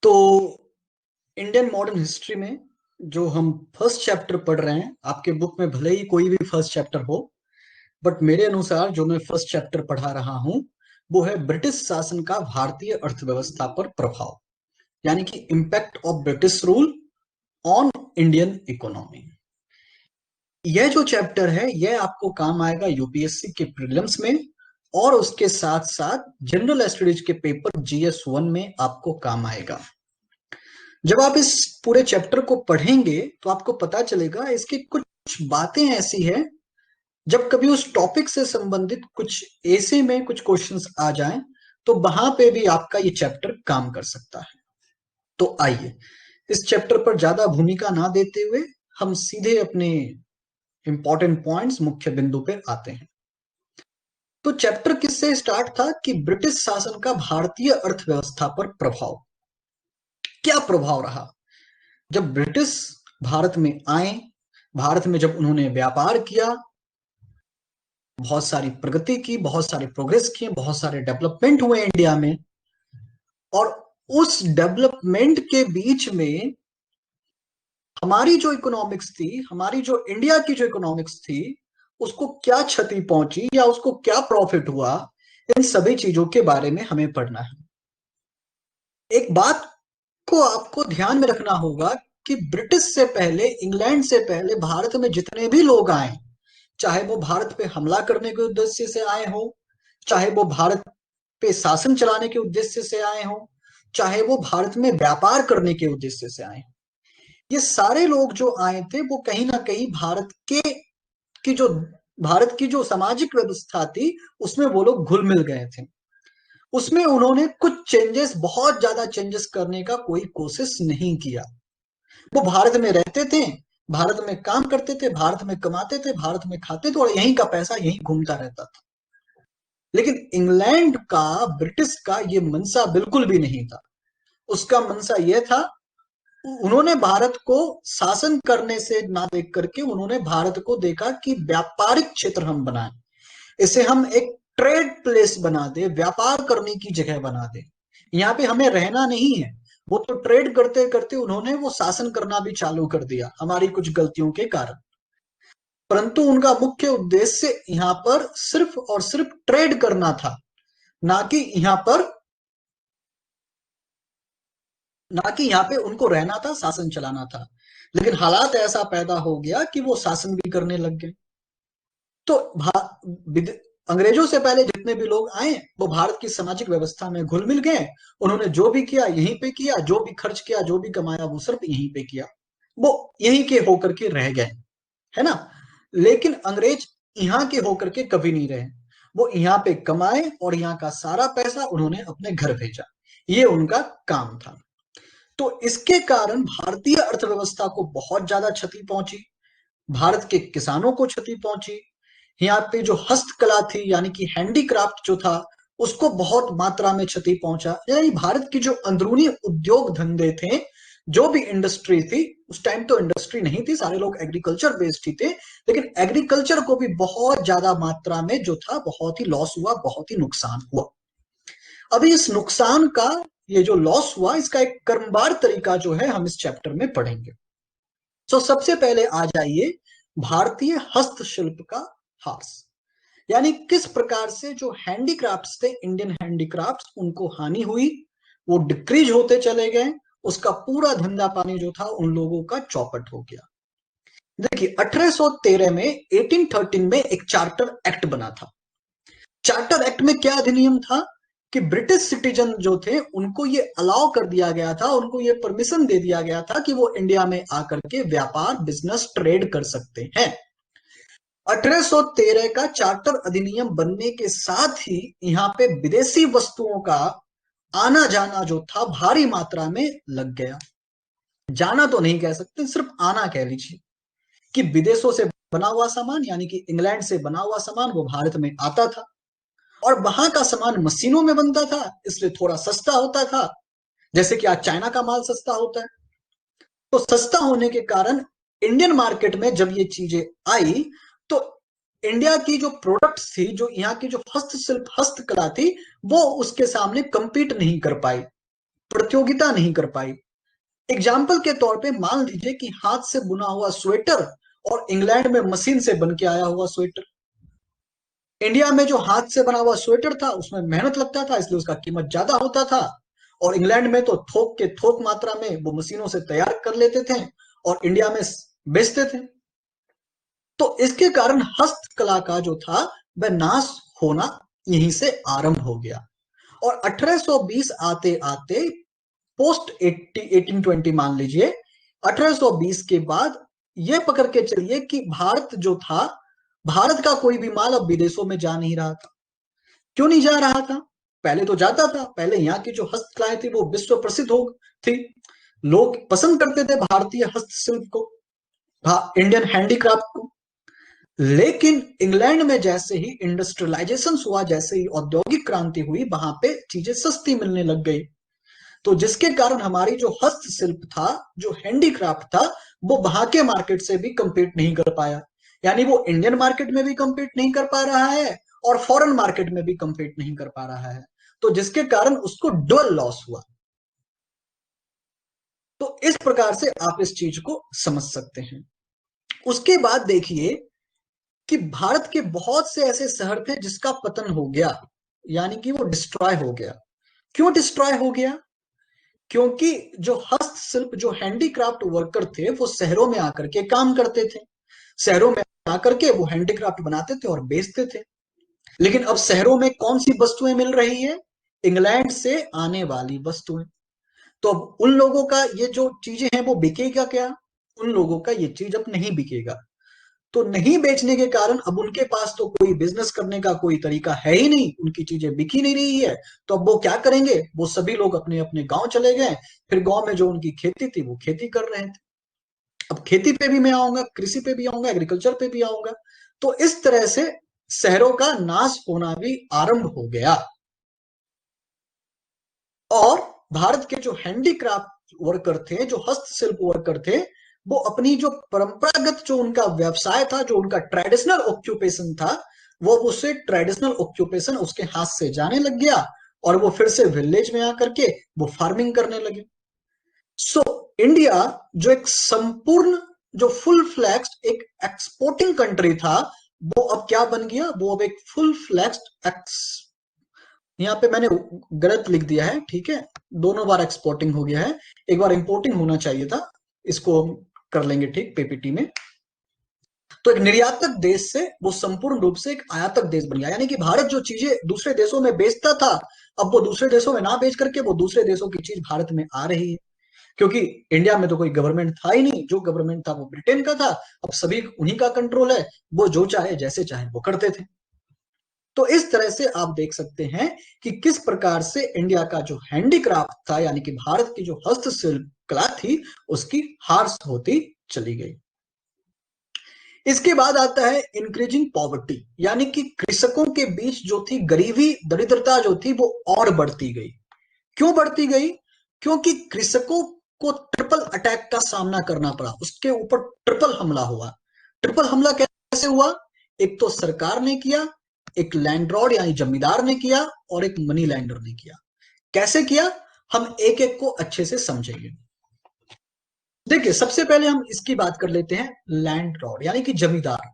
तो Indian modern history में जो हम फर्स्ट चैप्टर पढ़ रहे हैं, आपके बुक में भले ही कोई भी फर्स्ट चैप्टर हो, बट मेरे अनुसार जो मैं फर्स्ट चैप्टर पढ़ा रहा हूं वो है ब्रिटिश शासन का भारतीय अर्थव्यवस्था पर प्रभाव, यानी कि impact of British rule on Indian economy. यह जो चैप्टर है यह आपको काम आएगा यूपीएससी के प्रीलिम्स में, और उसके साथ साथ जनरल स्टडीज के पेपर जीएस 1 में आपको काम आएगा। जब आप इस पूरे चैप्टर को पढ़ेंगे तो आपको पता चलेगा इसकी कुछ बातें ऐसी हैं, जब कभी उस टॉपिक से संबंधित कुछ ऐसे में कुछ क्वेश्चंस आ जाएं तो वहां पे भी आपका ये चैप्टर काम कर सकता है। तो आइए इस चैप्टर पर ज्यादा भूमिका ना देते हुए हम सीधे अपने इंपॉर्टेंट पॉइंट्स, मुख्य बिंदु पे आते हैं। तो चैप्टर किससे स्टार्ट था कि ब्रिटिश शासन का भारतीय अर्थव्यवस्था पर प्रभाव। क्या प्रभाव रहा जब ब्रिटिश भारत में आए, भारत में जब उन्होंने व्यापार किया, बहुत सारी प्रगति की, बहुत सारे प्रोग्रेस किए, बहुत सारे डेवलपमेंट हुए इंडिया में, और उस डेवलपमेंट के बीच में हमारी जो इकोनॉमिक्स थी, हमारी जो इंडिया की जो इकोनॉमिक्स थी, उसको क्या क्षति पहुंची या उसको क्या प्रॉफिट हुआ, इन सभी चीजों के बारे में हमें पढ़ना है। एक बात को आपको ध्यान में रखना होगा कि ब्रिटिश से पहले, इंग्लैंड से पहले भारत में जितने भी लोग आए, चाहे वो भारत पे हमला करने के उद्देश्य से आए हो, चाहे वो भारत पे शासन चलाने के उद्देश्य से आए हो, चाहे वो भारत में व्यापार करने के उद्देश्य से आए, ये सारे लोग जो आए थे वो कहीं ना कहीं भारत की जो सामाजिक व्यवस्था थी उसमें वो लोग घुल मिल गए थे। उसमें उन्होंने कुछ चेंजेस, बहुत ज्यादा चेंजेस करने का कोई कोशिश नहीं किया। वो भारत में रहते थे, भारत में काम करते थे, भारत में कमाते थे, भारत में खाते थे, और यहीं का पैसा यहीं घूमता रहता था। लेकिन इंग्लैंड का, ब्रिटिश का ये मंशा बिल्कुल भी नहीं था। उसका मंशा यह था, उन्होंने भारत को शासन करने से ना देख करके उन्होंने भारत को देखा कि व्यापारिक क्षेत्र हम बनाए, इसे हम एक ट्रेड प्लेस बना दे, व्यापार करने की जगह बना दे। यहाँ पे हमें रहना नहीं है। वो तो ट्रेड करते करते उन्होंने वो शासन करना भी चालू कर दिया हमारी कुछ गलतियों के कारण, परंतु उनका मुख्य उद्देश्य यहाँ पर सिर्फ और सिर्फ ट्रेड करना था, ना कि यहाँ पर ना कि यहाँ पे उनको रहना था, शासन चलाना था। लेकिन हालात ऐसा पैदा हो गया कि वो शासन भी करने लग गए। तो अंग्रेजों से पहले जितने भी लोग आए वो भारत की सामाजिक व्यवस्था में घुल मिल गए। उन्होंने जो भी किया यहीं पे किया, जो भी खर्च किया, जो भी कमाया वो सिर्फ यहीं पे किया, वो यहीं के होकर के रह गए, है ना। लेकिन अंग्रेज यहाँ के होकर के कभी नहीं रहे। वो यहाँ पे कमाए और यहाँ का सारा पैसा उन्होंने अपने घर भेजा, ये उनका काम था। तो इसके कारण भारतीय अर्थव्यवस्था को बहुत ज्यादा क्षति पहुंची, भारत के किसानों को क्षति पहुंची। यहाँ पे जो हस्तकला थी, यानी कि हैंडीक्राफ्ट जो था, उसको बहुत मात्रा में क्षति पहुंचा। यानी भारत की जो अंदरूनी उद्योग धंधे थे, जो भी इंडस्ट्री थी, उस टाइम तो इंडस्ट्री नहीं थी, सारे लोग एग्रीकल्चर बेस्ड ही थे, लेकिन एग्रीकल्चर को भी बहुत ज्यादा मात्रा में जो था बहुत ही लॉस हुआ, बहुत ही नुकसान हुआ। अभी इस नुकसान का, ये जो लॉस हुआ, इसका एक क्रमवार तरीका जो है हम इस चैप्टर में पढ़ेंगे। तो सबसे पहले आ जाइए भारतीय हस्तशिल्प का हास, यानी किस प्रकार से जो हैंडीक्राफ्ट्स थे, इंडियन हैंडीक्राफ्ट्स, उनको हानि हुई, वो डिक्रीज होते चले गए, उसका पूरा धंधा पानी जो था उन लोगों का चौपट हो गया। देखिए 1813 में, 1813 में एक चार्टर एक्ट बना था। चार्टर एक्ट में क्या अधिनियम था कि ब्रिटिश सिटीजन जो थे उनको ये अलाउ कर दिया गया था, उनको ये परमिशन दे दिया गया था कि वो इंडिया में आकर के व्यापार, बिजनेस, ट्रेड कर सकते हैं। 1813 का चार्टर अधिनियम बनने के साथ ही यहाँ पे विदेशी वस्तुओं का आना जाना जो था भारी मात्रा में लग गया। जाना तो नहीं कह सकते, सिर्फ आना कह लीजिए, कि विदेशों से बना हुआ सामान, यानी कि इंग्लैंड से बना हुआ सामान वो भारत में आता था, और वहां का सामान मशीनों में बनता था, इसलिए थोड़ा सस्ता होता था। जैसे कि आज चाइना का माल सस्ता होता है, तो सस्ता होने के कारण इंडियन मार्केट में जब ये चीजें आई तो इंडिया की जो प्रोडक्ट्स थी, जो यहाँ की जो हस्तशिल्प, हस्तकला थी, वो उसके सामने कंपीट नहीं कर पाई। प्रतियोगिता नहीं कर पाई। एग्जाम्पल के तौर पे मान लीजिए कि हाथ से बुना हुआ स्वेटर और इंग्लैंड में मशीन से बन के आया हुआ स्वेटर। इंडिया में जो हाथ से बना हुआ स्वेटर था उसमें मेहनत लगता था, इसलिए उसका कीमत ज्यादा होता था। और इंग्लैंड में तो थोक के थोक मात्रा में वो मशीनों से तैयार कर लेते थे और इंडिया में बेचते थे। तो इसके कारण हस्तकला का जो था वह नाश होना यहीं से आरंभ हो गया। और 1820 आते आते पोस्ट 1820 मान लीजिए, 1820 के बाद यह पकड़ के चलिए कि भारत जो था, भारत का कोई भी माल अब विदेशों में जा नहीं रहा था। क्यों नहीं जा रहा था? पहले तो जाता था, पहले यहाँ की जो हस्तकलाएं थी वो विश्व प्रसिद्ध हो थी, लोग पसंद करते थे भारतीय हस्तशिल्प को, इंडियन हैंडीक्राफ्ट को। लेकिन इंग्लैंड में जैसे ही इंडस्ट्रियलाइजेशन हुआ, जैसे ही औद्योगिक क्रांति हुई, वहां पे चीजें सस्ती मिलने लग गई। तो जिसके कारण हमारी जो हस्तशिल्प था, जो हैंडीक्राफ्ट था, वो वहां के मार्केट से भी कंपीट नहीं कर पाया। यानी वो इंडियन मार्केट में भी कंपीट नहीं कर पा रहा है और फॉरेन मार्केट में भी कंपीट नहीं कर पा रहा है। तो जिसके कारण उसको डबल लॉस हुआ। तो इस प्रकार से आप इस चीज को समझ सकते हैं। उसके बाद देखिए कि भारत के बहुत से ऐसे शहर थे जिसका पतन हो गया, यानी कि वो डिस्ट्रॉय हो गया। क्यों डिस्ट्रॉय हो गया? क्योंकि जो हस्तशिल्प, जो हैंडीक्राफ्ट वर्कर थे, वो शहरों में आकर के काम करते थे, शहरों में आकर के वो हैंडीक्राफ्ट बनाते थे और बेचते थे। लेकिन अब शहरों में कौन सी वस्तुएं मिल रही है? इंग्लैंड से आने वाली वस्तुएं। तो अब उन लोगों का ये जो चीजें हैं वो बिकेगा क्या? उन लोगों का ये चीज अब नहीं बिकेगा। तो नहीं बेचने के कारण अब उनके पास तो कोई बिजनेस करने का कोई तरीका है ही नहीं, उनकी चीजें बिक ही नहीं रही है। तो अब वो क्या करेंगे? वो सभी लोग अपने अपने गांव चले गए। फिर गांव में जो उनकी खेती थी वो खेती कर रहे थे। अब खेती पे भी मैं आऊंगा, कृषि पे भी आऊंगा, एग्रीकल्चर पे भी आऊंगा। तो इस तरह से शहरों का नाश होना भी आरंभ हो गया। और भारत के जो हैंडीक्राफ्ट वर्कर थे, जो हस्तशिल्प वर्कर थे, वो अपनी जो परंपरागत, जो उनका व्यवसाय था, जो उनका ट्रेडिशनल ऑक्यूपेशन था, वो उसे ट्रेडिशनल ऑक्यूपेशन उसके हाथ से जाने लग गया। और वो फिर से विलेज में आकर के वो फार्मिंग करने लगे। सो इंडिया जो एक संपूर्ण, जो फुल फ्लैक्स्ड एक एक्सपोर्टिंग कंट्री था, वो अब क्या बन गया? वो अब एक फुल फ्लैक्स्ड यहाँ पे मैंने गलत लिख दिया है, ठीक है, दोनों बार एक्सपोर्टिंग हो गया है, एक बार इंपोर्टिंग होना चाहिए था। इसको हम कर लेंगे ठीक पीपीटी में। तो एक निर्यातक देश से वो संपूर्ण रूप से एक आयातक देश बन गया, यानी कि भारत जो चीजें दूसरे देशों में बेचता था, अब वो दूसरे देशों में ना बेच करके वो दूसरे देशों की चीज भारत में आ रही है। क्योंकि इंडिया में तो कोई गवर्नमेंट था ही नहीं, जो गवर्नमेंट था वो ब्रिटेन का था। अब सभी उन्हीं का कंट्रोल है, वो जो चाहे जैसे चाहे वो करते थे। तो इस तरह से आप देख सकते हैं कि किस प्रकार से इंडिया का जो हैंडीक्राफ्ट था, यानी कि भारत की जो हस्तशिल्प कला थी, उसकी हार होती चली गई। इसके बाद आता है इंक्रीजिंग पॉवर्टी, यानी कि कृषकों के बीच जो थी गरीबी, दरिद्रता जो थी वो और बढ़ती गई। क्यों बढ़ती गई? क्योंकि कृषकों को ट्रिपल अटैक का सामना करना पड़ा, उसके ऊपर ट्रिपल हमला हुआ। ट्रिपल हमला कैसे हुआ? एक तो सरकार ने किया, एक लैंडलॉर्ड यानी जमींदार ने किया, और एक मनी लैंडर ने किया। कैसे किया? हम एक एक को अच्छे से समझेंगे। देखिए, सबसे पहले हम इसकी बात कर लेते हैं, लैंडलॉर्ड यानी कि जमींदार।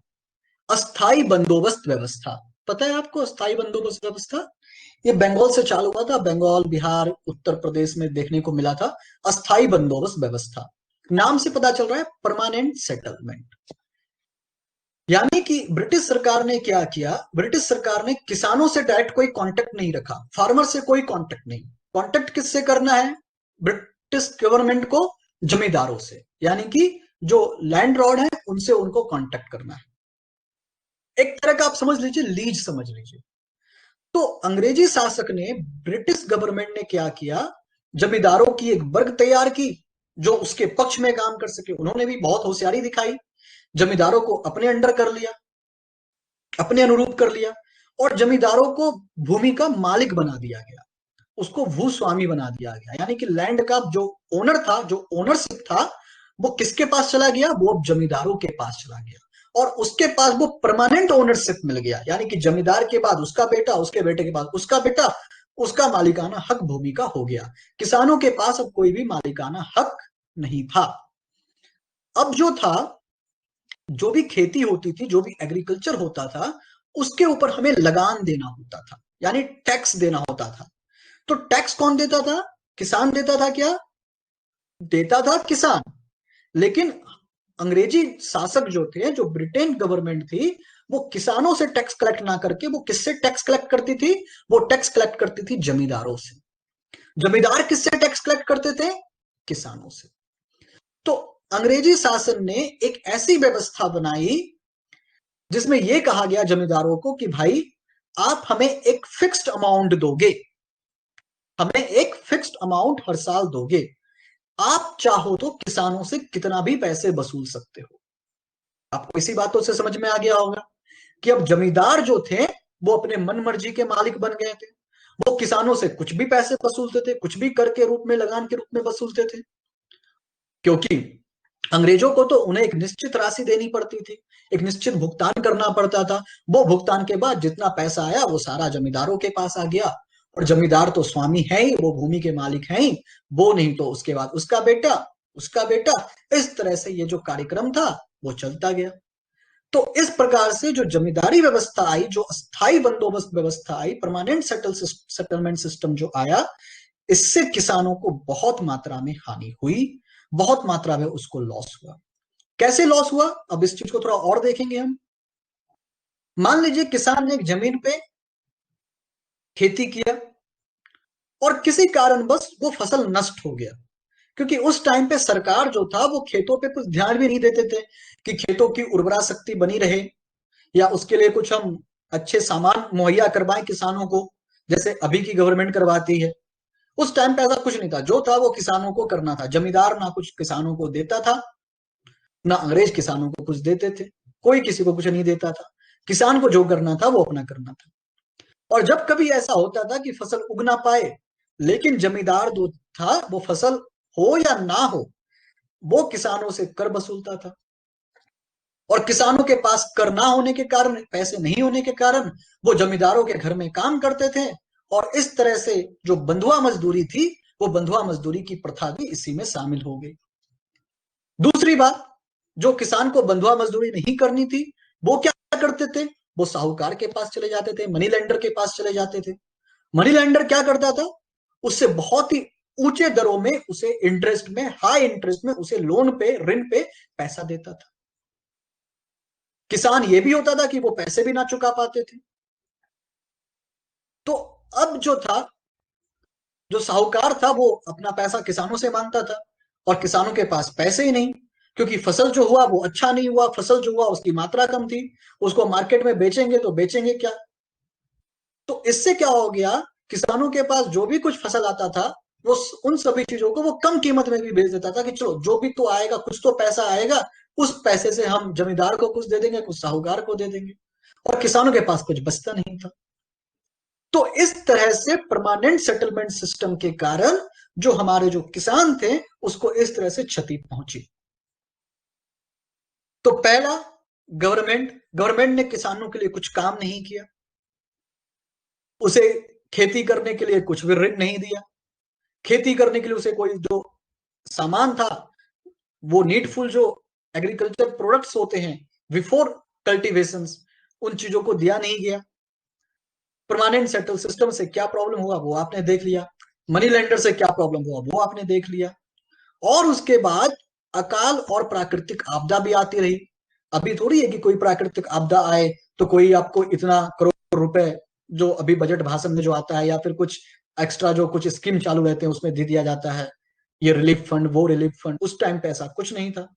अस्थाई बंदोबस्त व्यवस्था, पता है आपको अस्थाई बंदोबस्त व्यवस्था? ये बंगाल से चालू हुआ था, बंगाल, बिहार, उत्तर प्रदेश में देखने को मिला था। अस्थाई बंदोबस्त व्यवस्था, नाम से पता चल रहा है परमानेंट सेटलमेंट। यानी कि ब्रिटिश सरकार ने क्या किया? ब्रिटिश सरकार ने किसानों से डायरेक्ट कोई कांटेक्ट नहीं रखा, फार्मर से कोई कांटेक्ट नहीं। कांटेक्ट किससे करना है ब्रिटिश गवर्नमेंट को? जमींदारों से, यानी कि जो लैंड लॉर्ड है उनसे उनको कांटेक्ट करना है। एक तरह का आप समझ लीजिए, लीज समझ लीजिए। तो अंग्रेजी शासक ने, ब्रिटिश गवर्नमेंट ने क्या किया? जमींदारों की एक वर्ग तैयार की जो उसके पक्ष में काम कर सके। उन्होंने भी बहुत होशियारी दिखाई, जमींदारों को अपने अंडर कर लिया, अपने अनुरूप कर लिया, और जमींदारों को भूमि का मालिक बना दिया गया, उसको भूस्वामी बना दिया गया। यानी कि लैंड का जो ओनर था, जो ओनरशिप था, वो किसके पास चला गया? वो अब जमींदारों के पास चला गया। और उसके पास वो परमानेंट ओनरशिप मिल गया, यानी कि जमींदार के बाद उसका बेटा, उसके बेटे के बाद उसका बेटा, उसका मालिकाना हक भूमि का हो गया। किसानों के पास अब कोई भी मालिकाना हक नहीं था। अब जो था, जो भी खेती होती थी, जो भी एग्रीकल्चर होता था, उसके ऊपर हमें लगान देना होता था, यानी टैक्स देना होता था। तो टैक्स कौन देता था? किसान देता था। क्या देता था? किसान। लेकिन अंग्रेजी शासक जो थे, जो ब्रिटेन गवर्नमेंट थी, वो किसानों से टैक्स कलेक्ट ना करके वो किससे टैक्स कलेक्ट करती थी? वो टैक्स कलेक्ट करती थी जमींदारों से। जमींदार किससे टैक्स कलेक्ट करते थे? किसानों से। तो अंग्रेजी शासन ने एक ऐसी व्यवस्था बनाई जिसमें यह कहा गया जमींदारों को कि भाई, आप हमें एक फिक्स्ड अमाउंट दोगे, हमें एक फिक्स्ड अमाउंट हर साल दोगे। आप चाहो तो किसानों से कितना भी पैसे वसूल सकते हो। आपको इसी बातों से समझ में आ गया होगा कि अब जमींदार जो थे वो अपने मन मर्जी के मालिक बन गए थे। वो किसानों से कुछ भी पैसे वसूलते थे, कुछ भी कर के रूप में, लगान के रूप में वसूलते थे, क्योंकि अंग्रेजों को तो उन्हें एक निश्चित राशि देनी पड़ती थी, एक निश्चित भुगतान करना पड़ता था। वो भुगतान के बाद जितना पैसा आया वो सारा जमींदारों के पास आ गया। और जमींदार तो स्वामी है ही, वो भूमि के मालिक हैं ही। वो नहीं तो उसके बाद उसका बेटा, उसका बेटा, इस तरह से ये जो कार्यक्रम था वो चलता गया। तो इस प्रकार से जो जमींदारी व्यवस्था आई, जो अस्थाई बंदोबस्त व्यवस्था आई, परमानेंट सेटलमेंट सिस्टम जो आया, इससे किसानों को बहुत मात्रा में हानि हुई, बहुत मात्रा में उसको लॉस हुआ। कैसे लॉस हुआ, अब इस चीज को थोड़ा और देखेंगे हम। मान लीजिए किसान ने एक जमीन पे खेती किया और किसी कारणवश वो फसल नष्ट हो गया, क्योंकि उस टाइम पे सरकार जो था वो खेतों पे कुछ ध्यान भी नहीं देते थे कि खेतों की उर्वरा शक्ति बनी रहे, या उसके लिए कुछ हम अच्छे सामान मुहैया करवाएं किसानों को, जैसे अभी की गवर्नमेंट करवाती है। उस टाइम पे ऐसा कुछ नहीं था। जो था वो किसानों को करना था। जमींदार ना कुछ किसानों को देता था, ना अंग्रेज किसानों को कुछ देते थे। कोई किसी को कुछ नहीं देता था। किसान को जो करना था वो अपना करना था। और जब कभी ऐसा होता था कि फसल उग ना पाए, लेकिन जमींदार जो था वो फसल हो या ना हो, वो किसानों से कर वसूलता था। और किसानों के पास कर ना होने के कारण, पैसे नहीं होने के कारण, वो जमींदारों के घर में काम करते थे। और इस तरह से जो बंधुआ मजदूरी थी, वो बंधुआ मजदूरी की प्रथा भी इसी में शामिल हो गई। दूसरी बात, जो किसान को बंधुआ मजदूरी नहीं करनी थी, वो क्या करते थे? वो साहूकार के पास चले जाते थे, मनी लेंडर के पास चले जाते थे। मनी लेंडर क्या करता था? उससे बहुत ही ऊंचे दरों में, उसे इंटरेस्ट में, हाई इंटरेस्ट में, उसे लोन पे, ऋण पे पैसा देता था। किसान ये भी होता था कि वो पैसे भी ना चुका पाते थे। तो अब जो था, जो साहूकार था, वो अपना पैसा किसानों से मांगता था, और किसानों के पास पैसे ही नहीं, क्योंकि फसल जो हुआ वो अच्छा नहीं हुआ, फसल जो हुआ उसकी मात्रा कम थी। उसको मार्केट में बेचेंगे तो बेचेंगे क्या? तो इससे क्या हो गया, किसानों के पास जो भी कुछ फसल आता था, वो उन सभी चीजों को वो कम कीमत में भी बेच देता था कि चलो जो भी तो आएगा, कुछ तो पैसा आएगा, उस पैसे से हम जमींदार को कुछ दे देंगे, कुछ साहूकार को दे देंगे। और किसानों के पास कुछ बचता नहीं था। तो इस तरह से परमानेंट सेटलमेंट सिस्टम के कारण जो हमारे जो किसान थे, उसको इस तरह से क्षति पहुंची। तो पहला, गवर्नमेंट ने किसानों के लिए कुछ काम नहीं किया, उसे खेती करने के लिए कुछ भी ऋण नहीं दिया, खेती करने के लिए उसे कोई जो सामान था, वो नीडफुल जो एग्रीकल्चर प्रोडक्ट्स होते हैं बिफोर कल्टीवेशन, उन चीजों को दिया नहीं गया। परमानेंट सेटल सिस्टम से क्या प्रॉब्लम हुआ वो आपने देख लिया, मनी लेंडर से क्या प्रॉब्लम हुआ वो आपने देख लिया। और उसके बाद अकाल और प्राकृतिक आपदा भी आती रही। अभी थोड़ी है कि कोई प्राकृतिक आपदा आए तो कोई आपको इतना करोड़ रुपए, जो अभी बजट भाषण में जो आता है, या फिर कुछ एक्स्ट्रा जो कुछ स्कीम चालू रहते हैं उसमें दे दिया जाता है, ये रिलीफ फंड, वो रिलीफ फंड। उस टाइम पे ऐसा कुछ नहीं था।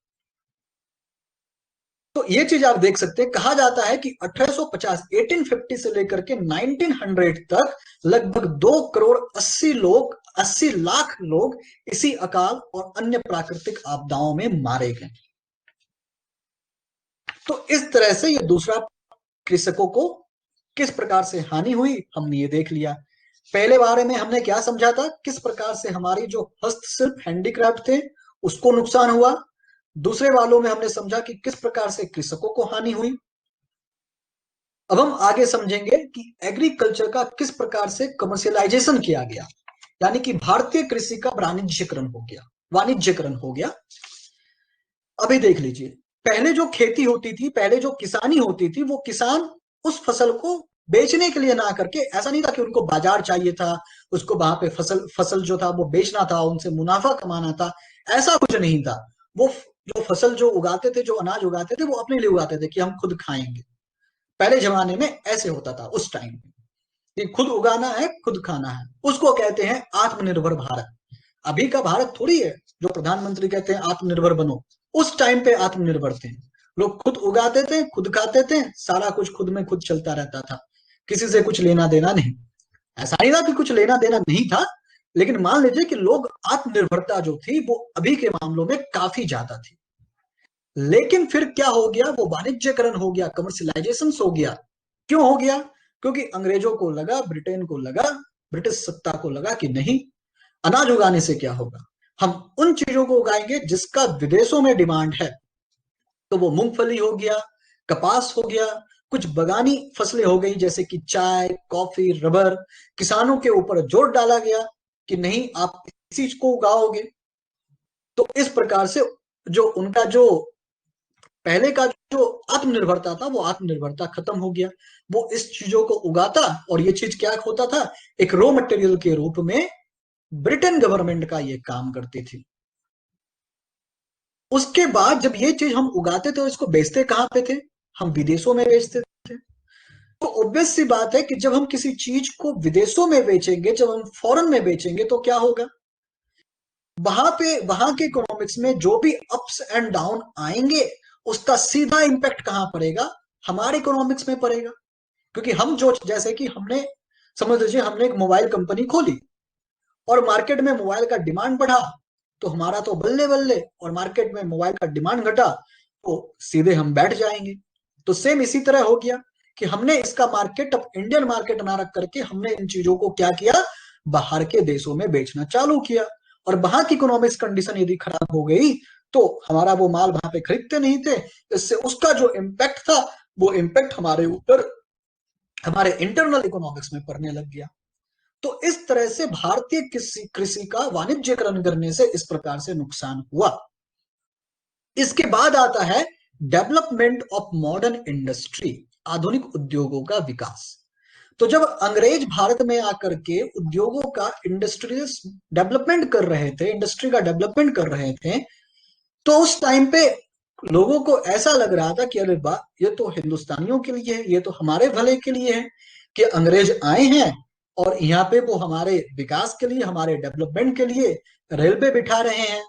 तो ये चीज आप देख सकते हैं। कहा जाता है कि 1850, 1850 से लेकर के 1900 तक लगभग 2 करोड़ 80 लाख लोग इसी अकाल और अन्य प्राकृतिक आपदाओं में मारे गए। तो इस तरह से ये दूसरा, कृषकों को किस प्रकार से हानि हुई, हमने ये देख लिया। पहले बारे में हमने क्या समझा था, किस प्रकार से हमारी जो हस्तशिल्प, हैंडीक्राफ्ट थे, उसको नुकसान हुआ। दूसरे वालों में हमने समझा कि किस प्रकार से कृषकों को हानि हुई। अब हम आगे समझेंगे कि एग्रीकल्चर का किस प्रकार से कमर्शियलाइजेशन किया गया, यानी कि भारतीय कृषि का वाणिज्यकरण हो गया। अभी देख लीजिए, पहले जो खेती होती थी, पहले जो किसानी होती थी, वो किसान उस फसल को बेचने के लिए ना करके, ऐसा नहीं था कि उनको बाजार चाहिए था, उसको वहां पे फसल फसल जो था वो बेचना था, उनसे मुनाफा कमाना था, ऐसा कुछ नहीं था। वो जो फसल जो उगाते थे, जो अनाज उगाते थे, वो अपने लिए उगाते थे कि हम खुद खाएंगे। पहले जमाने में ऐसे होता था उस टाइम में, कि खुद उगाना है, खुद खाना है, उसको कहते हैं आत्मनिर्भर भारत। अभी का भारत थोड़ी है जो प्रधानमंत्री कहते हैं आत्मनिर्भर बनो। उस टाइम पे आत्मनिर्भर थे, लोग खुद उगाते थे, खुद खाते थे, सारा कुछ खुद में खुद चलता रहता था, किसी से कुछ लेना देना नहीं। ऐसा नहीं था कि कुछ लेना देना नहीं था, लेकिन मान लीजिए कि लोग आत्मनिर्भरता जो थी वो अभी के मामलों में काफी ज्यादा थी। लेकिन फिर क्या हो गया, वो वाणिज्यकरण हो गया, कमर्शियलाइजेशन हो गया। क्यों हो गया? क्योंकि अंग्रेजों को लगा, ब्रिटेन को लगा, ब्रिटिश सत्ता को लगा कि नहीं, अनाज उगाने से क्या होगा, हम उन चीजों को उगाएंगे जिसका विदेशों में डिमांड है। तो वो मूंगफली हो गया, कपास हो गया, कुछ बगानी फसलें हो गई जैसे कि चाय, कॉफी, रबर। किसानों के ऊपर जोर डाला गया कि नहीं, आप इस चीज को उगाओगे। तो इस प्रकार से जो उनका जो पहले का जो आत्मनिर्भरता था, वो आत्मनिर्भरता खत्म हो गया। वो इस चीजों को उगाता, और ये चीज क्या होता था, एक रॉ मटेरियल के रूप में ब्रिटेन गवर्नमेंट का ये काम करती थी। उसके बाद जब ये चीज हम उगाते थे, इसको बेचते कहाँ पे थे, हम विदेशों में बेचते थे। तो ऑब्वियस सी बात है कि जब हम किसी चीज को विदेशों में बेचेंगे, जब हम फॉरेन में बेचेंगे, तो क्या होगा, वहां पे वहां के इकोनॉमिक्स में जो भी अप्स एंड डाउन आएंगे, उसका सीधा इंपैक्ट कहां पड़ेगा, हमारे इकोनॉमिक्स में पड़ेगा। क्योंकि हम जो, जैसे कि हमने, समझ लीजिए हमने एक मोबाइल कंपनी खोली और मार्केट में मोबाइल का डिमांड बढ़ा, तो हमारा तो बल्ले बल्ले, और मार्केट में मोबाइल का डिमांड घटा तो सीधे हम बैठ जाएंगे। तो सेम इसी तरह हो गया कि हमने इसका मार्केट अब इंडियन मार्केट ना रख करके हमने इन चीजों को क्या किया, बाहर के देशों में बेचना चालू किया। और वहां की इकोनॉमिक्स कंडीशन यदि खराब हो गई, तो हमारा वो माल वहां पे खरीदते नहीं थे। इससे उसका जो इम्पैक्ट था, वो इम्पैक्ट हमारे ऊपर, हमारे इंटरनल इकोनॉमिक्स में पड़ने लग गया। तो इस तरह से भारतीय कृषि कृषि का वाणिज्यकरण करने से इस प्रकार से नुकसान हुआ। इसके बाद आता है डेवलपमेंट ऑफ मॉडर्न इंडस्ट्री, आधुनिक उद्योगों का विकास। तो जब अंग्रेज भारत में आकर के उद्योगों का, इंडस्ट्रियल डेवलपमेंट कर रहे थे, इंडस्ट्री का डेवलपमेंट कर रहे थे, तो उस टाइम पे लोगों को ऐसा लग रहा था कि अरे वाह, ये तो हिंदुस्तानियों के लिए है, ये तो हमारे भले के लिए है कि अंग्रेज आए हैं और यहाँ पे वो हमारे विकास के लिए, हमारे डेवलपमेंट के लिए रेलवे बिठा रहे हैं,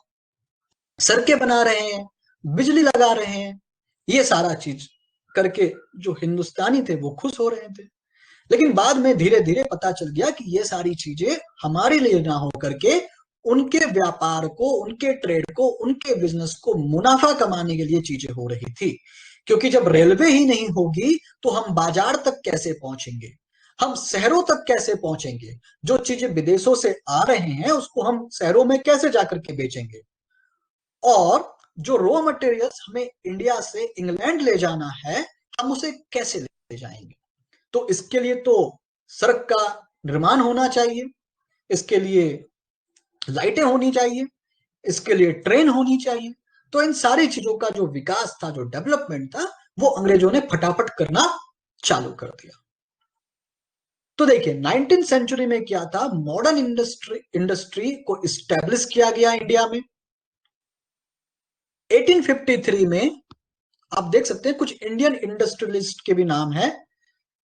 सड़कें बना रहे हैं, बिजली लगा रहे हैं, ये सारा चीज करके जो हिंदुस्तानी थे वो खुश हो रहे थे। लेकिन बाद में धीरे धीरे पता चल गया कि ये सारी चीजें हमारे लिए ना हो करके उनके व्यापार को, उनके ट्रेड को, उनके बिजनेस को मुनाफा कमाने के लिए चीजें हो रही थी। क्योंकि जब रेलवे ही नहीं होगी तो हम बाजार तक कैसे पहुंचेंगे, हम शहरों तक कैसे पहुंचेंगे, जो चीजें विदेशों से आ रहे हैं उसको हम शहरों में कैसे जाकर के बेचेंगे, और जो रॉ मटेरियल्स हमें इंडिया से इंग्लैंड ले जाना है, हम उसे कैसे ले जाएंगे। तो इसके लिए तो सड़क का निर्माण होना चाहिए, इसके लिए लाइटें होनी चाहिए, इसके लिए ट्रेन होनी चाहिए। तो इन सारी चीजों का जो विकास था, जो डेवलपमेंट था, वो अंग्रेजों ने फटाफट करना चालू कर दिया। तो देखिए 19th सेंचुरी में क्या था, मॉडर्न इंडस्ट्री को इस्टेब्लिश किया गया इंडिया में। 1853 में आप देख सकते हैं, कुछ इंडियन इंडस्ट्रियलिस्ट के भी नाम है।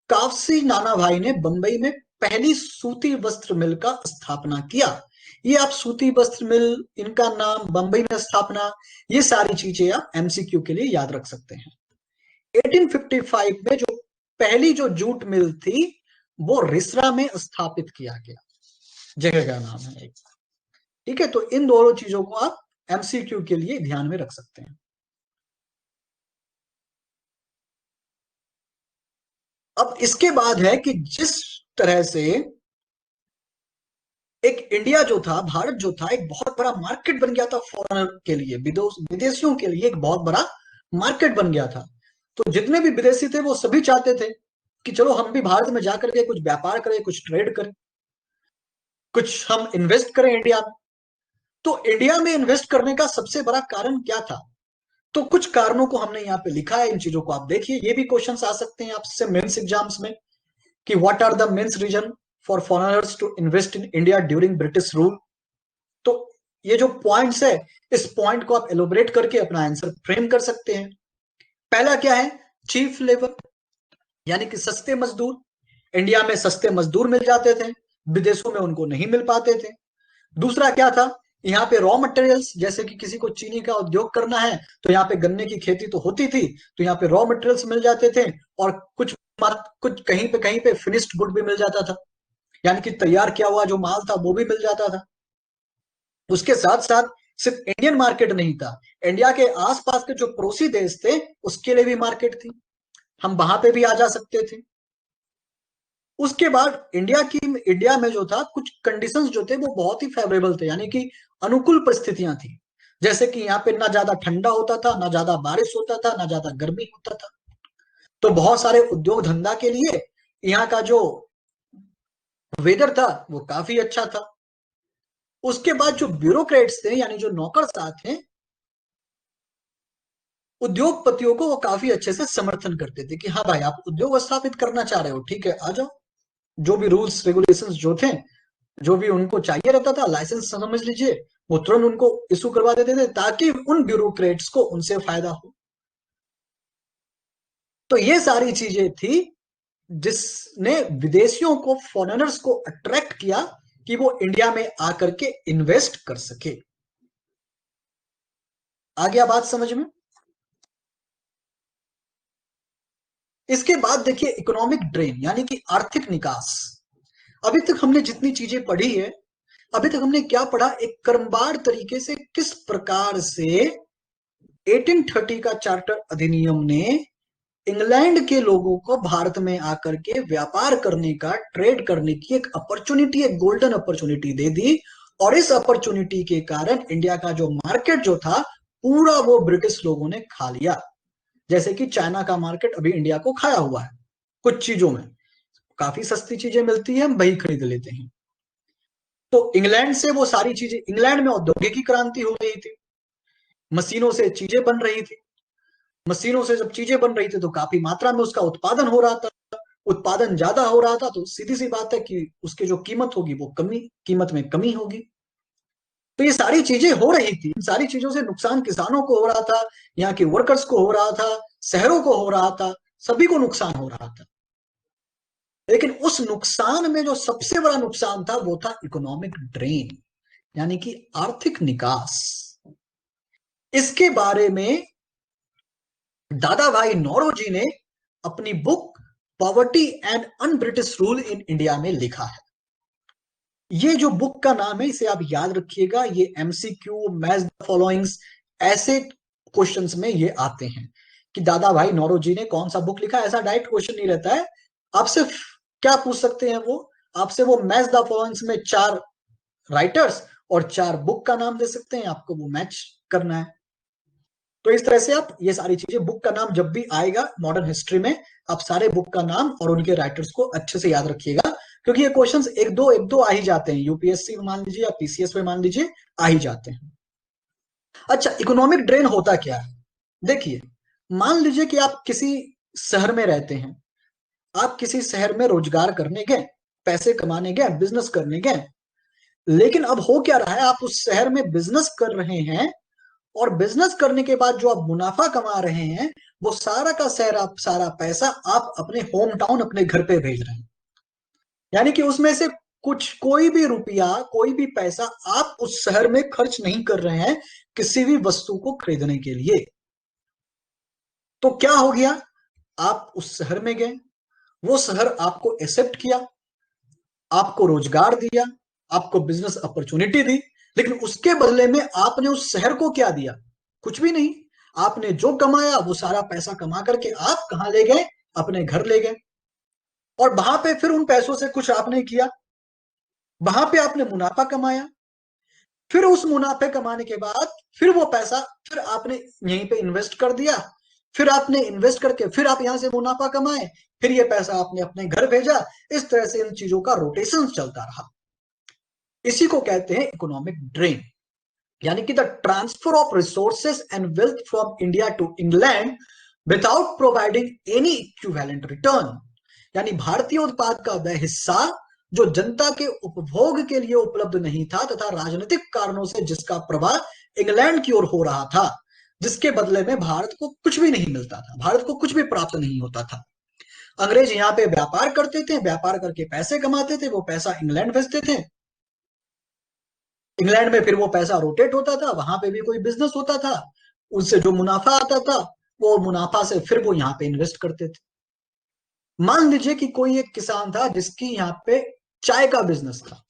काफसी नाना भाई ने बंबई में पहली सूती वस्त्र मिल का स्थापना किया। ये आप सूती वस्त्र मिल, इनका नाम, बंबई में स्थापना, ये सारी चीजें आप एमसीक्यू के लिए याद रख सकते हैं। 1855 में जो पहली जो जूट मिल थी, वो रिसरा में स्थापित किया गया, जगह का नाम है एक। ठीक है, तो इन दोनों चीजों को आप एमसीक्यू के लिए ध्यान में रख सकते हैं। अब इसके बाद है कि जिस तरह से एक इंडिया जो था, भारत जो था, एक बहुत बड़ा मार्केट बन गया था फॉरेनर के लिए, विदेशियों के लिए एक बहुत बड़ा मार्केट बन गया था। तो जितने भी विदेशी थे वो सभी चाहते थे कि चलो हम भी भारत में जाकर के कुछ व्यापार करें, कुछ ट्रेड करें, कुछ हम इन्वेस्ट करें इंडिया में। तो इंडिया में इन्वेस्ट करने का सबसे बड़ा कारण क्या था? तो कुछ कारणों को हमने यहाँ पे लिखा है, इन चीजों को आप देखिए। ये भी क्वेश्चंस आ सकते हैं आपसे मेंस एग्जाम्स में कि what are the mains reason for foreigners to invest in India during British rule. तो ये जो पॉइंट्स है, इस पॉइंट को आप एलोबरेट करके अपना आंसर फ्रेम कर सकते हैं। पहला क्या है? चीफ लेबर, यानी कि सस्ते मजदूर। इंडिया में सस्ते मजदूर मिल जाते थे, विदेशों में उनको नहीं मिल पाते थे। दूसरा क्या था? यहाँ पे रॉ मटेरियल्स, जैसे कि किसी को चीनी का उद्योग करना है तो यहाँ पे गन्ने की खेती तो होती थी, तो यहाँ पे रॉ मटेरियल्स मिल जाते थे, और कुछ कहीं पे फिनिश्ड गुड भी मिल जाता था, यानी कि तैयार किया हुआ जो माल था वो भी मिल जाता था। उसके साथ साथ सिर्फ इंडियन मार्केट नहीं था, इंडिया के आसपास के जो पड़ोसी देश थे उसके लिए भी मार्केट थी, हम वहां पे भी आ जा सकते थे। उसके बाद इंडिया में जो था, कुछ कंडीशंस जो थे वो बहुत ही फेवरेबल थे, यानी कि अनुकूल परिस्थितियां थी। जैसे कि यहाँ पे ना ज्यादा ठंडा होता था, ना ज्यादा बारिश होता था, ना ज्यादा गर्मी होता था। तो बहुत सारे उद्योग धंधा के लिए यहाँ का जो वेदर था वो काफी अच्छा था। उसके बाद जो ब्यूरोक्रेट्स थे, यानी जो नौकरशाह थे, उद्योगपतियों को वो काफी अच्छे से समर्थन करते थे कि हाँ भाई, आप उद्योग स्थापित करना चाह रहे हो, ठीक है, आ जाओ। जो भी रूल्स रेगुलेशंस जो थे, जो भी उनको चाहिए रहता था, लाइसेंस समझ लीजिए, वो तुरंत उनको इशू करवा देते थे ताकि उन ब्यूरोक्रेट्स को उनसे फायदा हो। तो ये सारी चीजें थी जिसने विदेशियों को, फॉरेनर्स को अट्रैक्ट किया कि वो इंडिया में आकर के इन्वेस्ट कर सके। आ गया बात समझ में? इसके बाद देखिए इकोनॉमिक ड्रेन, यानी कि आर्थिक निकास। अभी तक हमने जितनी चीजें पढ़ी है, अभी तक हमने क्या पढ़ा? एक क्रमवार तरीके से किस प्रकार से 1830 का चार्टर अधिनियम ने इंग्लैंड के लोगों को भारत में आकर के व्यापार करने का, ट्रेड करने की एक अपॉर्चुनिटी, एक गोल्डन अपॉर्चुनिटी दे दी। और इस अपॉर्चुनिटी के कारण इंडिया का जो मार्केट जो था, पूरा वो ब्रिटिश लोगों ने खा लिया। जैसे कि चाइना का मार्केट अभी इंडिया को खाया हुआ है कुछ चीजों में। काफी सस्ती चीजें मिलती है, हम वही खरीद लेते हैं। तो इंग्लैंड से वो सारी चीजें, इंग्लैंड में औद्योगिक क्रांति हो रही थी, मशीनों से चीजें बन रही थी। मशीनों से जब चीजें बन रही थी तो काफी मात्रा में उसका उत्पादन हो रहा था। उत्पादन ज्यादा हो रहा था तो सीधी सी बात है कि उसकी जो कीमत होगी वो कीमत में कमी होगी। तो ये सारी चीजें हो रही थी, इन सारी चीजों से नुकसान किसानों को हो रहा था, यहाँ के वर्कर्स को हो रहा था, शहरों को हो रहा था, सभी को नुकसान हो रहा था। लेकिन उस नुकसान में जो सबसे बड़ा नुकसान था वो था इकोनॉमिक ड्रेन, यानी कि आर्थिक निकास। इसके बारे में दादा भाई नौरोजी ने अपनी book poverty and un British rule in India में लिखा है। ये जो बुक का नाम है इसे आप याद रखिएगा, ये एमसीक्यू, मैच द फॉलोइंग्स, ऐसे क्वेश्चंस में ये आते हैं कि दादा भाई नौरोजी ने कौन सा बुक लिखा है। ऐसा डायरेक्ट क्वेश्चन नहीं रहता है। आप सिर्फ क्या पूछ सकते हैं, वो आपसे वो मैच द फॉलोइंग्स में 4 राइटर्स और 4 बुक का नाम दे सकते हैं, आपको वो मैच करना है। तो इस तरह से आप ये सारी चीजें, बुक का नाम जब भी आएगा मॉडर्न हिस्ट्री में, आप सारे बुक का नाम और उनके राइटर्स को अच्छे से याद रखिएगा, क्योंकि ये क्वेश्चंस एक दो आ ही जाते हैं, यूपीएससी में मान लीजिए या पीसीएस में मान लीजिए आ ही जाते हैं। अच्छा, इकोनॉमिक ड्रेन होता क्या है? देखिए, मान लीजिए कि आप किसी शहर में रहते हैं, आप किसी शहर में रोजगार करने गए, पैसे कमाने गए, बिजनेस करने गए। लेकिन अब हो क्या रहा है, आप उस शहर में बिजनेस कर रहे हैं, और बिजनेस करने के बाद जो आप मुनाफा कमा रहे हैं, वो सारा का सारा पैसा आप अपने होम टाउन, अपने घर पे भेज रहे हैं। यानी कि उसमें से कोई भी रुपया, कोई भी पैसा आप उस शहर में खर्च नहीं कर रहे हैं किसी भी वस्तु को खरीदने के लिए। तो क्या हो गया? आप उस शहर में गए, वो शहर आपको एक्सेप्ट किया, आपको रोजगार दिया, आपको बिजनेस अपॉर्चुनिटी दी। लेकिन उसके बदले में आपने उस शहर को क्या दिया? कुछ भी नहीं। आपने जो कमाया वो सारा पैसा कमा करके आप कहां ले गए? अपने घर ले गए। और वहां पे फिर उन पैसों से कुछ आपने किया, वहां पे आपने मुनाफा कमाया। फिर उस मुनाफे कमाने के बाद फिर वो पैसा फिर आपने यहीं पे इन्वेस्ट कर दिया। फिर आपने इन्वेस्ट करके फिर आप यहां से मुनाफा कमाए, फिर ये पैसा आपने अपने घर भेजा। इस तरह से इन चीजों का रोटेशन चलता रहा। इसी को कहते हैं इकोनॉमिक ड्रेन, यानी कि the transfer of resources and wealth from India to England without providing any equivalent return. यानी भारतीय उत्पाद का वह हिस्सा जो जनता के उपभोग के लिए उपलब्ध नहीं था तथा राजनीतिक कारणों से जिसका प्रवाह इंग्लैंड की ओर हो रहा था, जिसके बदले में भारत को कुछ भी नहीं मिलता था, भारत को कुछ भी प्राप्त नहीं होता था। अंग्रेज यहाँ पे व्यापार करते थे, व्यापार करके पैसे कमाते थे, वो पैसा इंग्लैंड भेजते थे। इंग्लैंड में फिर वो पैसा रोटेट होता था, वहां पे भी कोई बिजनेस होता था, उससे जो मुनाफा आता था वो मुनाफा से फिर वो यहाँ पे इन्वेस्ट करते थे। मान लीजिए कि कोई एक किसान था जिसकी यहाँ पे चाय का बिजनेस था।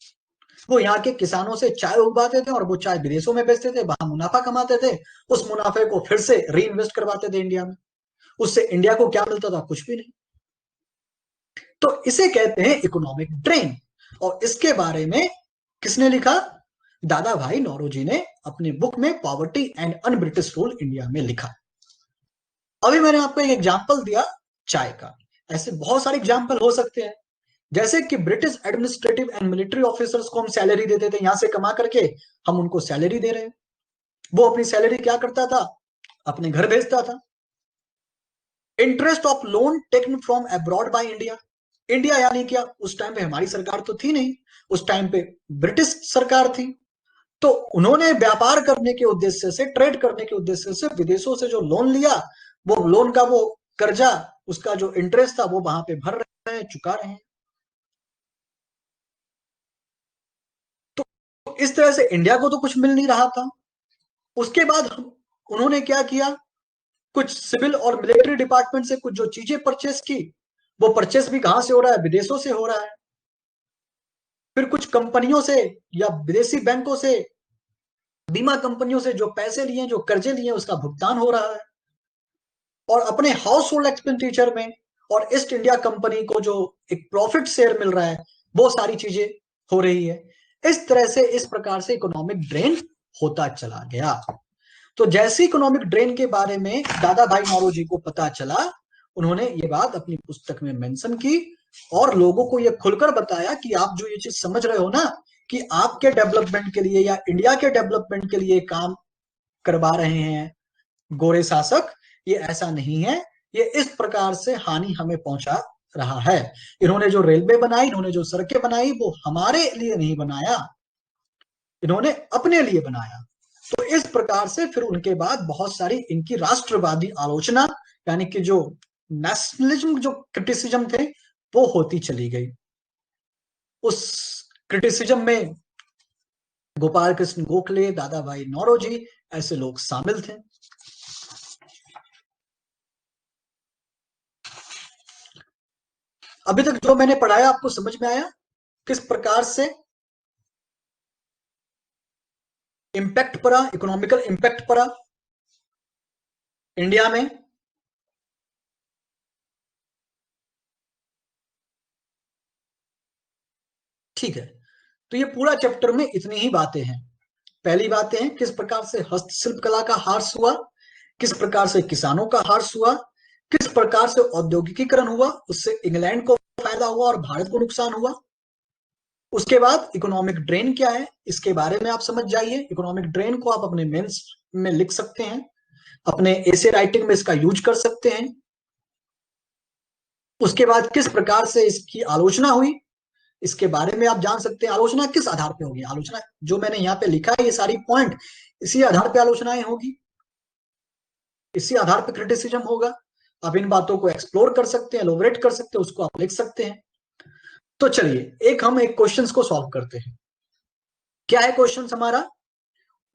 वो यहाँ के किसानों से चाय उगवाते थे और वो चाय विदेशों में बेचते थे, वहां मुनाफा कमाते थे। उस मुनाफे को फिर से री इन्वेस्ट करवाते थे इंडिया में। उससे इंडिया को क्या मिलता था? कुछ भी नहीं। तो इसे कहते हैं इकोनॉमिक ड्रेन। और इसके बारे में किसने लिखा? दादा भाई नौरोजी ने अपनी बुक में poverty and un British rule India में लिखा। अभी मैंने आपको एक एग्जांपल दिया चाय का, ऐसे बहुत सारे एग्जांपल हो सकते हैं। जैसे कि British administrative and military officers को हम सैलरी देते थे, यहां से कमा करके हम उनको सैलरी दे रहे हैं। वो अपनी सैलरी क्या करता था? अपने घर भेजता था। Interest of loan taken from abroad by India. India यानी क्या? उस टाइम पे हमारी सरकार तो थी नहीं, उस टाइम पे ब्रिटिश सरकार थी। तो उन्होंने व्यापार करने के उद्देश्य से, ट्रेड करने के उद्देश्य से विदेशों से जो लोन लिया, वो लोन का वो कर्जा, उसका जो इंटरेस्ट था वो वहां पे भर रहे हैं, चुका रहे हैं। तो इस तरह से इंडिया को तो कुछ मिल नहीं रहा था। उसके बाद उन्होंने क्या किया? कुछ सिविल और मिलिट्री डिपार्टमेंट से कुछ जो चीजें परचेस की, वो परचेस भी कहां से हो रहा है? विदेशों से हो रहा है। फिर कुछ कंपनियों से या विदेशी बैंकों से, बीमा कंपनियों से जो पैसे लिए, जो कर्जे लिए, उसका भुगतान हो रहा है। और अपने हाउस होल्ड एक्सपेंडिचर में और ईस्ट इंडिया कंपनी को जो एक प्रॉफिट शेयर मिल रहा है, वो सारी चीजें हो रही है। इस तरह से, इस प्रकार से इकोनॉमिक ड्रेन होता चला गया। तो जैसे इकोनॉमिक ड्रेन के बारे में दादा भाई नौरोजी को पता चला, उन्होंने ये बात अपनी पुस्तक में मेंशन की और लोगों को ये खुलकर बताया कि आप जो ये चीज समझ रहे हो ना, कि आपके डेवलपमेंट के लिए या इंडिया के डेवलपमेंट के लिए काम करवा रहे हैं गोरे शासक, ये ऐसा नहीं है। ये इस प्रकार से हानि हमें पहुंचा रहा है। इन्होंने जो रेलवे बनाई, इन्होंने जो सड़कें बनाई, वो हमारे लिए नहीं बनाया, इन्होंने अपने लिए बनाया। तो इस प्रकार से फिर उनके बाद बहुत सारी इनकी राष्ट्रवादी आलोचना, यानी कि जो नेशनलिज्म, जो क्रिटिसिज्म थे, वो होती चली गई। उस क्रिटिसिज्म में गोपाल कृष्ण गोखले, दादा भाई नौरोजी, ऐसे लोग शामिल थे। अभी तक जो मैंने पढ़ाया आपको समझ में आया? किस प्रकार से इंपैक्ट पड़ा, इकोनॉमिकल इंपैक्ट पड़ा इंडिया में? ठीक है, तो ये पूरा चैप्टर में इतनी ही बातें हैं। पहली बातें हैं किस प्रकार से हस्तशिल्प कला का ह्रास हुआ, किस प्रकार से किसानों का ह्रास हुआ, किस प्रकार से औद्योगिकीकरण हुआ, उससे इंग्लैंड को फायदा हुआ और भारत को नुकसान हुआ। उसके बाद इकोनॉमिक ड्रेन क्या है, इसके बारे में आप समझ जाइए। इकोनॉमिक ड्रेन को आप अपने मेंस में लिख सकते हैं, अपने एसे राइटिंग में इसका यूज कर सकते हैं। उसके बाद किस प्रकार से इसकी आलोचना हुई, इसके बारे में आप जान सकते हैं। आलोचना किस आधार पे होगी? आलोचना जो मैंने यहाँ पे लिखा है, ये सारी पॉइंट, इसी आधार पे आलोचनाएं होगी, इसी आधार पे क्रिटिसिज्म होगा। आप इन बातों को एक्सप्लोर कर सकते हैं, एलोबरेट कर सकते हैं, उसको आप लिख सकते हैं। तो चलिए हम एक क्वेश्चन को सॉल्व करते हैं। क्या है क्वेश्चन हमारा?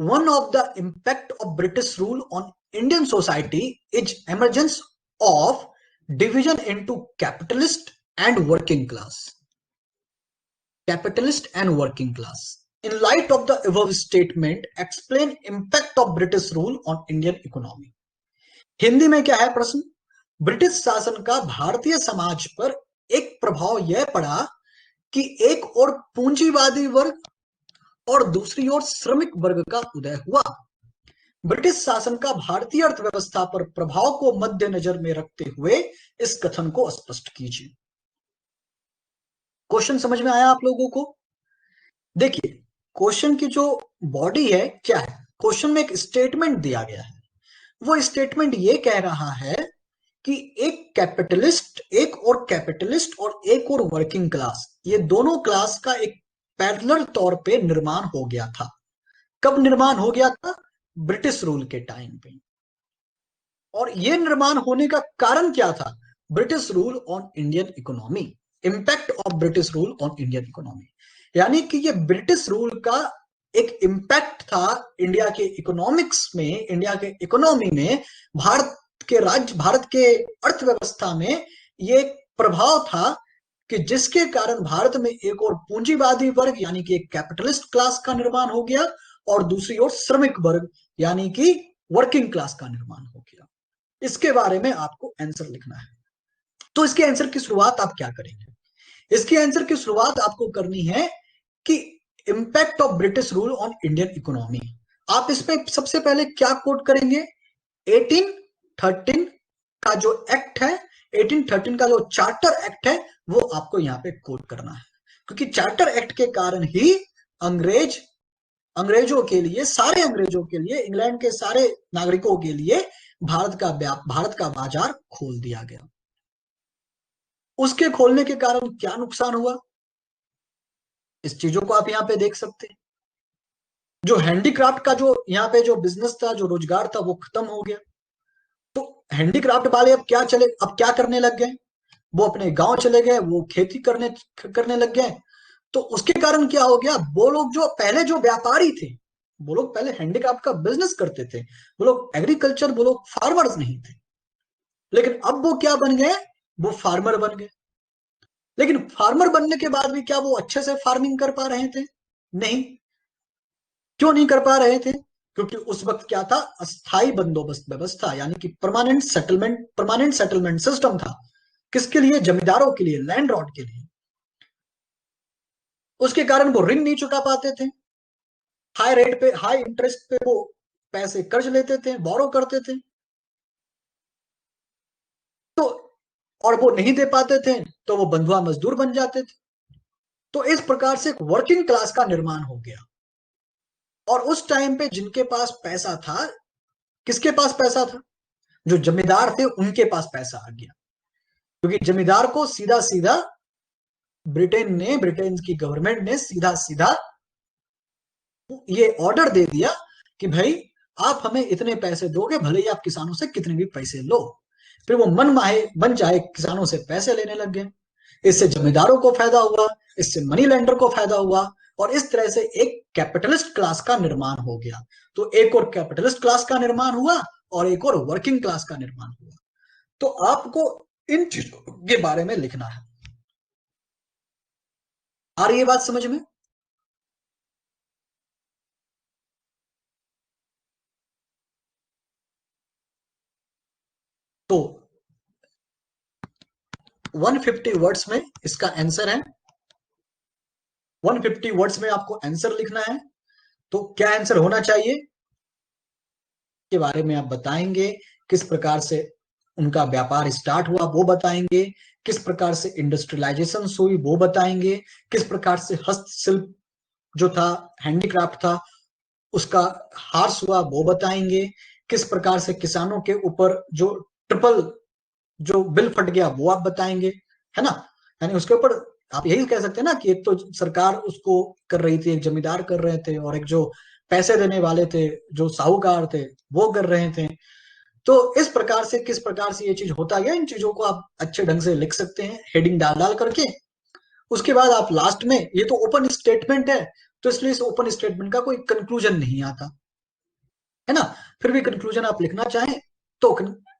One of the impact of British rule on Indian society is emergence of division into capitalist and working class. Capitalist and working class. In light of the above statement, explain impact of British rule on Indian economy. Hindi में क्या है प्रश्न? British शासन का भारतीय समाज पर एक प्रभाव यह पड़ा कि एक और पूंजीवादी वर्ग और दूसरी ओर श्रमिक वर्ग का उदय हुआ। ब्रिटिश शासन का भारतीय अर्थव्यवस्था पर प्रभाव को मद्देनजर में रखते हुए इस कथन को स्पष्ट कीजिए। क्वेश्चन समझ में आया आप लोगों को? देखिए, क्वेश्चन की जो बॉडी है क्या है, क्वेश्चन में एक स्टेटमेंट दिया गया है। वो स्टेटमेंट ये कह रहा है कि एक और कैपिटलिस्ट और एक और वर्किंग क्लास, ये दोनों क्लास का एक पैरेलल तौर पे निर्माण हो गया था। कब निर्माण हो गया था? ब्रिटिश रूल के टाइम पे। और ये निर्माण होने का कारण क्या था? British rule on Indian economy, impact of British rule on Indian economy. यानी कि ये ब्रिटिश रूल का एक इंपैक्ट था इंडिया के इकोनॉमिक्स में, इंडिया के इकोनॉमी में, भारत के अर्थव्यवस्था में ये एक प्रभाव था कि जिसके कारण भारत में एक और पूंजीवादी वर्ग यानी कि एक कैपिटलिस्ट क्लास का निर्माण हो गया और दूसरी ओर श्रमिक वर्ग यानी कि वर्किंग क्लास का निर्माण हो गया। इसके बारे में आपको आंसर लिखना है। तो इसके आंसर की शुरुआत आप क्या करेंगे? इसके आंसर की शुरुआत आपको करनी है कि impact of British rule on Indian economy. आप इसमें सबसे पहले क्या कोट करेंगे? 1813 का जो एक्ट है, 1813 का जो चार्टर एक्ट है, वो आपको यहां पे कोट करना है। क्योंकि चार्टर एक्ट के कारण ही अंग्रेजों के लिए, सारे अंग्रेजों के लिए, इंग्लैंड के सारे नागरिकों के लिए भारत का बाजार खोल दिया गया। उसके खोलने के कारण क्या नुकसान हुआ, इस चीजों को आप यहाँ पे देख सकते हैं। जो हैंडीक्राफ्ट का जो यहाँ पे जो बिजनेस था, जो रोजगार था, वो खत्म हो गया। तो हैंडीक्राफ्ट वाले अब क्या करने लग गए? वो अपने गांव चले गए, वो खेती करने लग गए। तो उसके कारण क्या हो गया? वो लोग जो पहले जो व्यापारी थे, वो लोग पहले हैंडीक्राफ्ट का बिजनेस करते थे, वो लोग एग्रीकल्चर, वो लोग फार्मर्स नहीं थे। लेकिन अब वो क्या बन गए? वो फार्मर बन गए। लेकिन फार्मर बनने के बाद भी क्या वो अच्छे से फार्मिंग कर पा रहे थे? नहीं। क्यों नहीं कर पा रहे थे? क्योंकि उस वक्त क्या था? अस्थाई बंदोबस्त व्यवस्था, यानी कि परमानेंट सेटलमेंट सिस्टम था। किसके लिए? जमींदारों के लिए, लैंड लॉर्ड के लिए। उसके कारण वो ऋण नहीं चुका पाते थे, हाई रेट पे, हाई इंटरेस्ट पे वो पैसे कर्ज लेते थे, बोरो करते थे। तो और वो नहीं दे पाते थे तो वो बंधुआ मजदूर बन जाते थे। तो इस प्रकार से एक वर्किंग क्लास का निर्माण हो गया। और उस टाइम पे जिनके पास पैसा था, किसके पास पैसा था? जो जमींदार थे उनके पास पैसा आ गया। क्योंकि जमींदार को सीधा सीधा ब्रिटेन की गवर्नमेंट ने सीधा सीधा ये ऑर्डर दे दिया कि भाई आप हमें इतने पैसे दोगे, भले ही आप किसानों से कितने भी पैसे लो। फिर वो मन माहे बन जाए किसानों से पैसे लेने लग गए। इससे जमींदारों को फायदा हुआ, इससे मनी लेंडर को फायदा हुआ, और इस तरह से एक कैपिटलिस्ट क्लास का निर्माण हो गया। तो एक और कैपिटलिस्ट क्लास का निर्माण हुआ और एक और वर्किंग क्लास का निर्माण हुआ। तो आपको इन चीजों के बारे में लिखना है। आ रही है बात समझ में? तो 150 वर्ड्स में इसका आंसर है। 150 वर्ड्स में आपको आंसर लिखना है। तो क्या आंसर होना चाहिए के बारे में आप बताएंगे। किस प्रकार से उनका व्यापार स्टार्ट हुआ वो बताएंगे, किस प्रकार से इंडस्ट्रियलाइजेशन हुई वो बताएंगे, किस प्रकार से हस्तशिल्प जो था, हैंडीक्राफ्ट था, उसका हार्स हुआ वो बताएंगे, किस प्रकार से किसानों के ऊपर जो ट्रिपल जो बिल फट गया वो आप बताएंगे, है ना। यानी उसके ऊपर आप यही कह सकते हैं ना कि एक तो सरकार उसको कर रही थी, एक जमींदार कर रहे थे, और एक जो पैसे देने वाले थे, जो साहूकार थे, वो कर रहे थे। तो इस प्रकार से किस प्रकार से ये चीज होता गया, इन चीजों को आप अच्छे ढंग से लिख सकते हैं हेडिंग डाल डाल करके। उसके बाद आप लास्ट में, ये तो ओपन स्टेटमेंट है, तो इसलिए इस ओपन स्टेटमेंट का कोई कंक्लूजन नहीं आता, है ना। फिर भी कंक्लूजन आप लिखना चाहें तो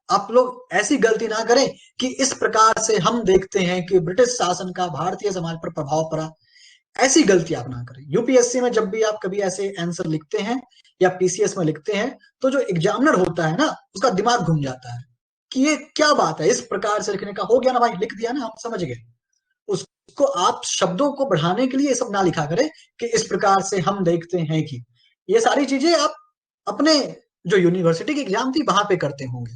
आप लोग ऐसी गलती ना करें कि इस प्रकार से हम देखते हैं कि ब्रिटिश शासन का भारतीय समाज पर प्रभाव पड़ा। ऐसी गलती आप ना करें। यूपीएससी में जब भी आप कभी ऐसे आंसर लिखते हैं या पीसीएस में लिखते हैं, तो जो एग्जामिनर होता है ना, उसका दिमाग घूम जाता है कि ये क्या बात है, इस प्रकार से लिखने का हो गया ना भाई, लिख दिया ना, हम समझ गए। उसको आप शब्दों को बढ़ाने के लिए ये सब ना लिखा करें कि इस प्रकार से हम देखते हैं कि, ये सारी चीजें आप अपने जो यूनिवर्सिटी की एग्जाम थी वहां पे करते होंगे।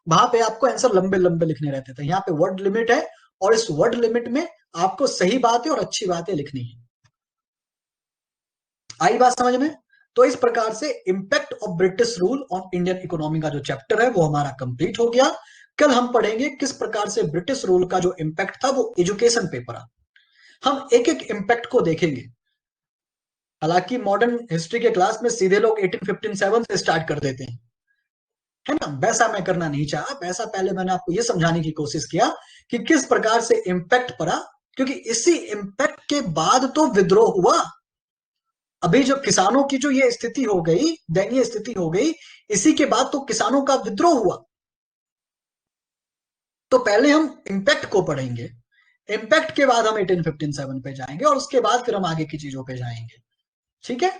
वहां पे आपको आंसर लंबे लंबे लिखने रहते थे, यहाँ पे वर्ड लिमिट है, और इस वर्ड लिमिट में आपको सही बातें और अच्छी बातें लिखनी है। आई बात समझ में? तो इस प्रकार से impact of British rule on Indian economy का जो चैप्टर है वो हमारा कंप्लीट हो गया। कल हम पढ़ेंगे किस प्रकार से ब्रिटिश रूल का जो इम्पैक्ट था वो एजुकेशन पे पड़ा। हम एक एक इम्पैक्ट को देखेंगे। हालांकि मॉडर्न हिस्ट्री के क्लास में सीधे लोग 1857 से स्टार्ट कर देते हैं, है ना? वैसा मैं करना नहीं चाहा। वैसा पहले मैंने आपको यह समझाने की कोशिश किया कि किस प्रकार से इम्पैक्ट पड़ा, क्योंकि इसी इम्पैक्ट के बाद तो विद्रोह हुआ। अभी जो किसानों की जो ये स्थिति हो गई, दयनीय स्थिति हो गई, इसी के बाद तो किसानों का विद्रोह हुआ। तो पहले हम इम्पैक्ट को पढ़ेंगे, इम्पैक्ट के बाद हम 1857 पे जाएंगे, और उसके बाद फिर हम आगे की चीजों पे जाएंगे। ठीक है?